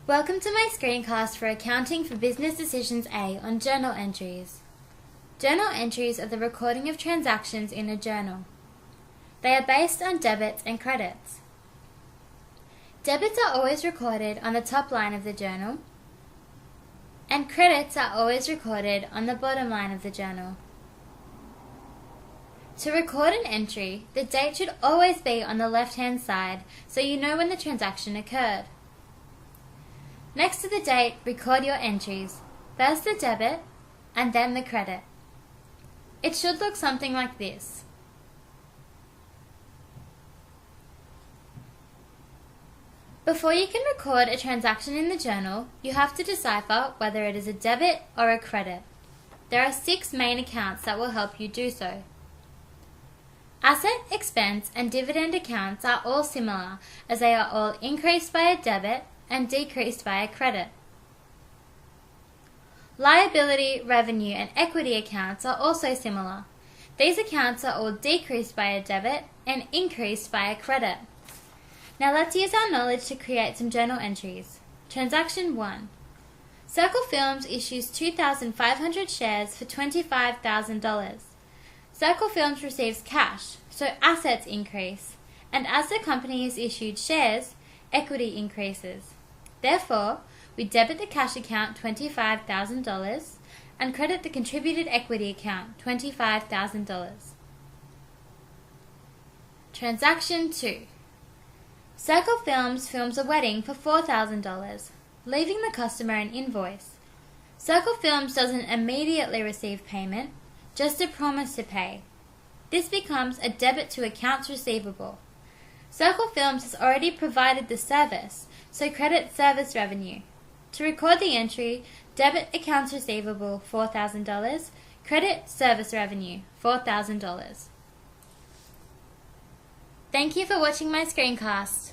Welcome to my screencast for Accounting for Business Decisions A on journal entries. Journal entries are the recording of transactions in a journal. They are based on debits and credits. Debits are always recorded on the top line of the journal, and credits are always recorded on the bottom line of the journal. To record an entry, the date should always be on the left-hand side so you know when the transaction occurred. Next to the date, record your entries, first the debit and then the credit. It should look something like this. Before you can record a transaction in the journal, you have to decipher whether it is a debit or a credit. There are 6 main accounts that will help you do so. Asset, expense, and dividend accounts are all similar, as they are all increased by a debit and decreased by a credit. Liability, revenue, and equity accounts are also similar. These accounts are all decreased by a debit and increased by a credit. Now let's use our knowledge to create some journal entries. Transaction 1. Circle Films issues 2,500 shares for $25,000. Circle Films receives cash, so assets increase, and as the company has issued shares, equity increases. Therefore, we debit the cash account $25,000 and credit the contributed equity account $25,000. Transaction 2. Circle Films films a wedding for $4,000, leaving the customer an invoice. Circle Films doesn't immediately receive payment, just a promise to pay. This becomes a debit to accounts receivable. Circle Films has already provided the service, so credit service revenue. To record the entry, debit accounts receivable $4,000, credit service revenue $4,000. Thank you for watching my screencast.